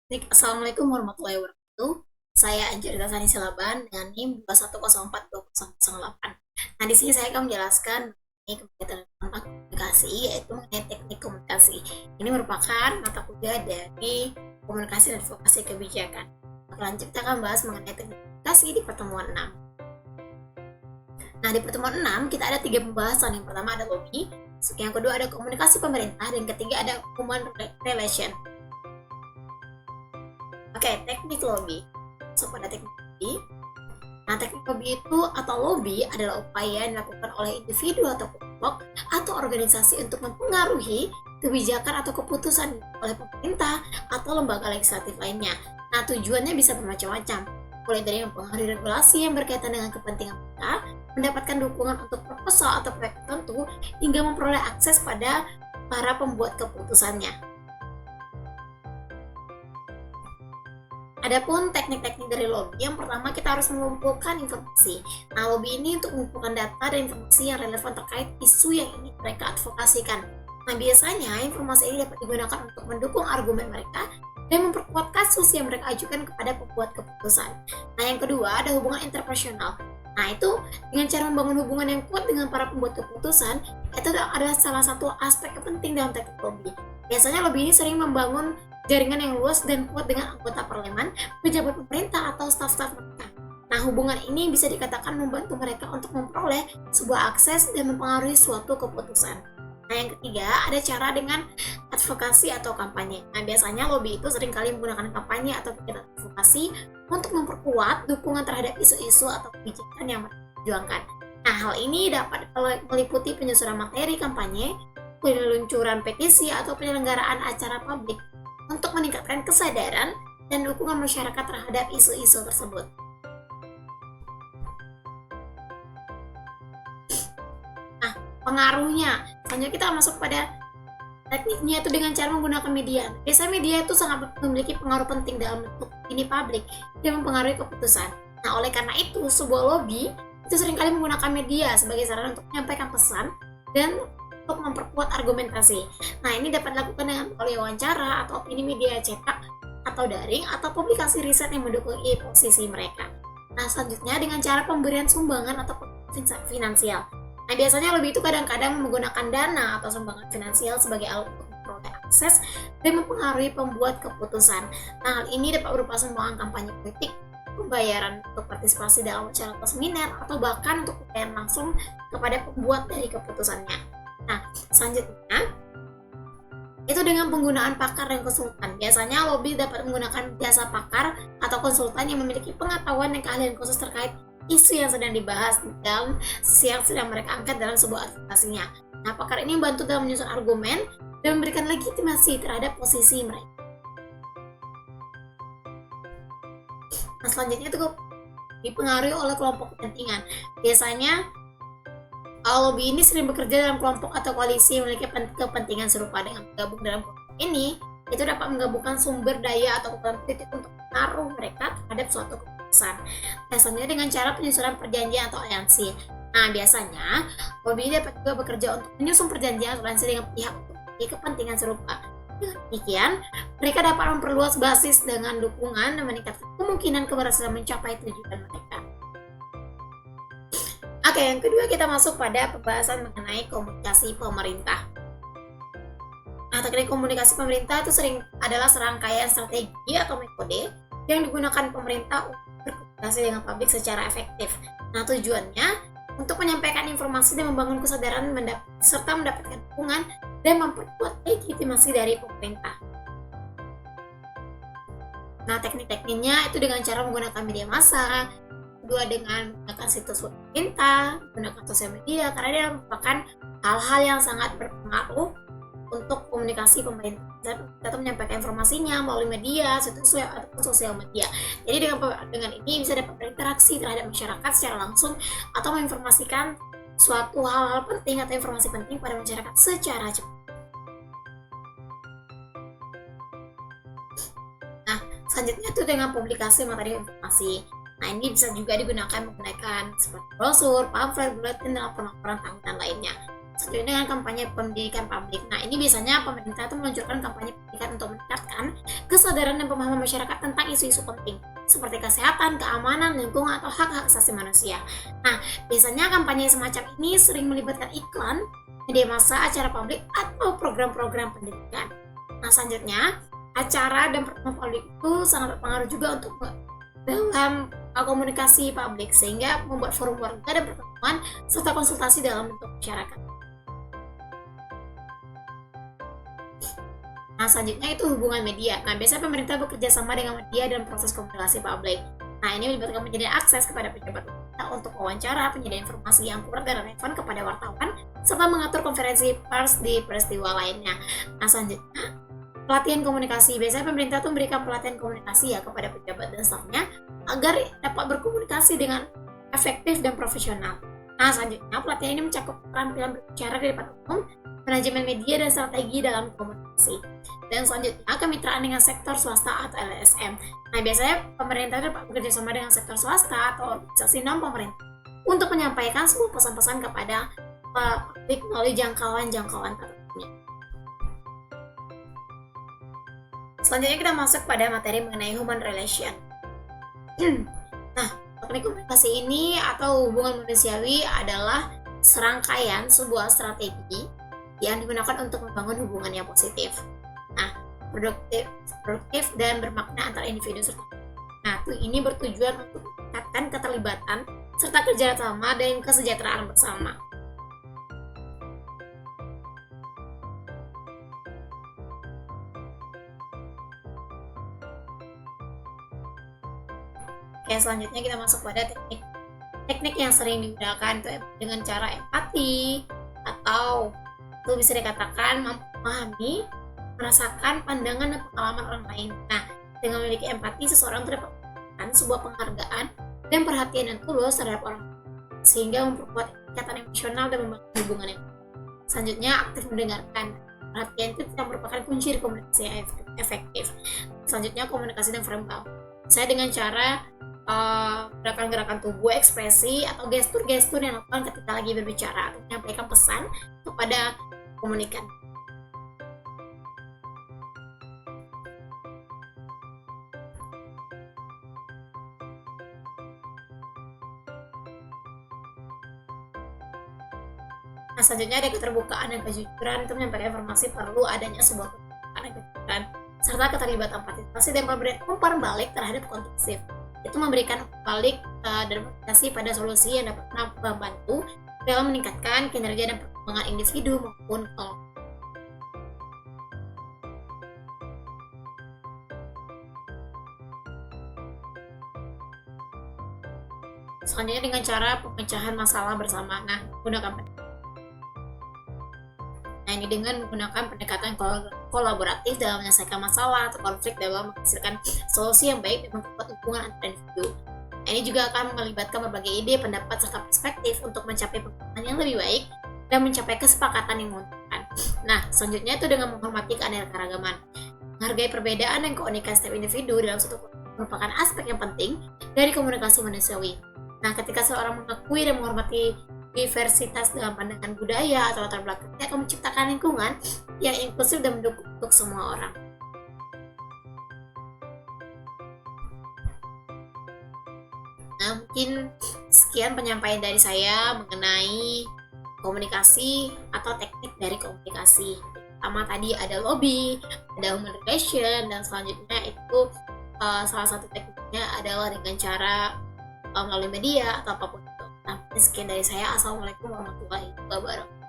Assalamualaikum warahmatullahi wabarakatuh. Saya Anjarita Sani Silaban dengan NIM 2104208. Nah, di sini saya akan menjelaskan mengenai kegiatan tentang komunikasi, yaitu mengenai teknik komunikasi. Ini merupakan mata kuliah dari komunikasi dan advokasi kebijakan. Lanjut kita akan bahas mengenai teknik komunikasi di pertemuan 6. Nah, di pertemuan 6 kita ada 3 pembahasan. Yang pertama ada lobby, yang kedua ada komunikasi pemerintah, dan ketiga ada human relation. Oke, teknik lobby. So, pada teknik lobby, nah teknik lobby itu atau lobby adalah upaya yang dilakukan oleh individu atau kelompok atau organisasi untuk mempengaruhi kebijakan atau keputusan oleh pemerintah atau lembaga legislatif lainnya. Nah, tujuannya bisa bermacam-macam, mulai dari mempengaruhi regulasi yang berkaitan dengan kepentingan mereka, mendapatkan dukungan untuk proposal atau proyek tertentu, hingga memperoleh akses pada para pembuat keputusannya. Adapun teknik-teknik dari lobby, yang pertama kita harus mengumpulkan informasi. Nah, lobby ini untuk mengumpulkan data dan informasi yang relevan terkait isu yang ingin mereka advokasikan. Nah, biasanya informasi ini dapat digunakan untuk mendukung argumen mereka dan memperkuat kasus yang mereka ajukan kepada pembuat keputusan. Nah, yang kedua ada hubungan interpersonal. Nah, itu dengan cara membangun hubungan yang kuat dengan para pembuat keputusan, itu adalah salah satu aspek penting dalam teknik lobby. Biasanya lobby ini sering membangun jaringan yang luas dan kuat dengan anggota parlemen, pejabat pemerintah, atau staf-staf mereka. Nah, hubungan ini bisa dikatakan membantu mereka untuk memperoleh sebuah akses dan mempengaruhi suatu keputusan. Nah, yang ketiga, ada cara dengan advokasi atau kampanye. Nah, biasanya lobby itu seringkali menggunakan kampanye atau kegiatan advokasi untuk memperkuat dukungan terhadap isu-isu atau kebijakan yang mereka perjuangkan. Nah, hal ini dapat meliputi penyusunan materi kampanye, peluncuran petisi, atau penyelenggaraan acara publik untuk meningkatkan kesadaran dan dukungan masyarakat terhadap isu-isu tersebut. Nah, pengaruhnya, selanjutnya kita masuk pada tekniknya itu dengan cara menggunakan media. Biasanya media itu sangat memiliki pengaruh penting dalam bentuk opini publik dan mempengaruhi keputusan. Nah, oleh karena itu, sebuah lobby itu seringkali menggunakan media sebagai sarana untuk menyampaikan pesan dan untuk memperkuat argumentasi. Nah, ini dapat dilakukan dengan melalui wawancara atau opini media cetak atau daring atau publikasi riset yang mendukung posisi mereka. Nah, selanjutnya dengan cara pemberian sumbangan atau finansial. Nah, biasanya lobby itu kadang-kadang menggunakan dana atau sumbangan finansial sebagai alat untuk memperoleh akses dan mempengaruhi pembuat keputusan. Nah, hal ini dapat berupa sumbangan kampanye politik, pembayaran untuk partisipasi dalam acara atau seminar, atau bahkan untuk pembayaran langsung kepada pembuat dari keputusannya. Nah, selanjutnya itu dengan penggunaan pakar dan konsultan. Biasanya lobby dapat menggunakan jasa pakar atau konsultan yang memiliki pengetahuan dan keahlian khusus terkait isu yang sedang dibahas dan yang sedang mereka angkat dalam sebuah advokasinya. Nah, pakar ini membantu dalam menyusun argumen dan memberikan legitimasi terhadap posisi mereka. Nah, selanjutnya itu dipengaruhi oleh kelompok kepentingan. Biasanya lobby ini sering bekerja dalam kelompok atau koalisi yang memiliki kepentingan serupa. Dengan bergabung dalam kelompok ini, itu dapat menggabungkan sumber daya atau kekuatan politik untuk menaruh mereka terhadap suatu keputusan. Biasanya dengan cara penyusunan perjanjian atau aliansi. Nah, biasanya lobby dapat juga bekerja untuk menyusun perjanjian atau aliansi dengan pihak untuk memiliki kepentingan serupa. Dengan demikian, mereka dapat memperluas basis dengan dukungan dan meningkatkan kemungkinan keberhasilan mencapai tujuan mereka. Oke, yang kedua kita masuk pada pembahasan mengenai komunikasi pemerintah. Nah, teknik komunikasi pemerintah itu adalah serangkaian strategi atau metode yang digunakan pemerintah untuk berkomunikasi dengan publik secara efektif. Nah, tujuannya untuk menyampaikan informasi dan membangun kesadaran serta mendapatkan dukungan dan memperkuat legitimasi dari pemerintah. Nah, teknik-tekniknya itu dengan cara menggunakan media massa, kedua dengan menggunakan situs web pemerintah, menggunakan sosial media, karena dia merupakan hal-hal yang sangat berpengaruh untuk komunikasi pemerintah. Kita menyampaikan informasinya melalui media, situs web, ataupun sosial media. Jadi dengan ini bisa dapat berinteraksi terhadap masyarakat secara langsung atau menginformasikan suatu hal-hal penting atau informasi penting pada masyarakat secara cepat. Nah, selanjutnya itu dengan publikasi materi informasi. Nah, ini bisa juga digunakan menggunakan seperti brosur, pamflet, buletin, dan laporan-laporan tahunan lainnya. Sesuai dengan kampanye pendidikan publik. Nah, ini biasanya pemerintah itu meluncurkan kampanye pendidikan untuk meningkatkan kesadaran dan pemahaman masyarakat tentang isu-isu penting seperti kesehatan, keamanan, lingkungan, atau hak-hak asasi manusia. Nah, biasanya kampanye semacam ini sering melibatkan iklan, media massa, acara publik, atau program-program pendidikan. Nah, selanjutnya, acara dan pertemuan publik itu sangat berpengaruh juga untuk dalam komunikasi publik, sehingga membuat forum warga dan pertemuan serta konsultasi dalam bentuk masyarakat. Nah, selanjutnya itu hubungan media. Nah, biasanya pemerintah bekerja sama dengan media dan proses komunikasi publik. Nah, ini melibatkan penyediaan akses kepada pejabat pemerintah untuk wawancara, penyediaan informasi yang akurat dan relevan kepada wartawan, serta mengatur konferensi pers di peristiwa lainnya. Nah, selanjutnya, pelatihan komunikasi. Biasanya pemerintah tuh memberikan pelatihan komunikasi ya kepada pejabat dan stafnya agar dapat berkomunikasi dengan efektif dan profesional. Nah, selanjutnya, pelatihan ini mencakup keterampilan berbicara di depan umum, manajemen media, dan strategi dalam komunikasi. Dan selanjutnya, kemitraan dengan sektor swasta atau LSM. Nah, biasanya pemerintah dapat bekerja sama dengan sektor swasta atau organisasi non-pemerintah untuk menyampaikan sebuah pesan-pesan kepada publik melalui jangkauan-jangkauan tertentu. Selanjutnya kita masuk pada materi mengenai human relation. Nah, teknik komunikasi ini atau hubungan manusiawi adalah serangkaian sebuah strategi yang digunakan untuk membangun hubungan yang positif. Nah, produktif dan bermakna antar individu serta. Nah, ini bertujuan untuk meningkatkan keterlibatan serta kerjasama dan kesejahteraan bersama. Oke, selanjutnya kita masuk pada teknik yang sering digunakan dengan cara empati atau itu bisa dikatakan memahami, merasakan pandangan dan pengalaman orang lain. Nah, dengan memiliki empati, seseorang dapat memberikan sebuah penghargaan dan perhatian yang tulus terhadap orang lain, sehingga memperkuat ikatan emosional dan membangun hubungan yang baik. Selanjutnya, aktif mendengarkan. Perhatian itu tidak merupakan kunci komunikasi yang efektif. Selanjutnya, komunikasi dan verbal. Saya dengan cara gerakan-gerakan tubuh, ekspresi, atau gestur-gestur yang dilakukan ketika lagi berbicara atau menyampaikan pesan kepada komunikan. Nah, selanjutnya ada keterbukaan dan kejujuran. Itu menyampaikan informasi perlu adanya sebuah keterbukaan dan kejujuran serta keterlibatan partisipasi dan umpan balik terhadap konstruksi. Itu memberikan balik dan partisipasi pada solusi yang dapat membantu dalam meningkatkan kinerja dan perkembangan individu maupun kelompok. Selanjutnya dengan cara pemecahan masalah bersama. Nah, ini dengan menggunakan pendekatan kolaboratif dalam menyelesaikan masalah atau konflik dalam menghasilkan solusi yang baik dan memperkuat hubungan antar individu. Nah, ini juga akan melibatkan berbagai ide, pendapat, serta perspektif untuk mencapai pemahaman yang lebih baik dan mencapai kesepakatan yang menguntungkan. Nah, selanjutnya itu dengan menghormati keanekaragaman. Menghargai perbedaan dan keunikan setiap individu dalam suatu merupakan aspek yang penting dari komunikasi manusiawi. Nah, ketika seorang mengakui dan menghormati diversitas dalam pandangan budaya atau latar belakang, akan menciptakan lingkungan yang inklusif dan mendukung untuk semua orang. Nah, mungkin sekian penyampaian dari saya mengenai komunikasi atau teknik dari komunikasi. Pertama tadi ada lobby, ada human relation, dan selanjutnya itu salah satu tekniknya adalah dengan cara melalui media atau apapun itu. Nah, sekian dari saya. Assalamualaikum warahmatullahi wabarakatuh.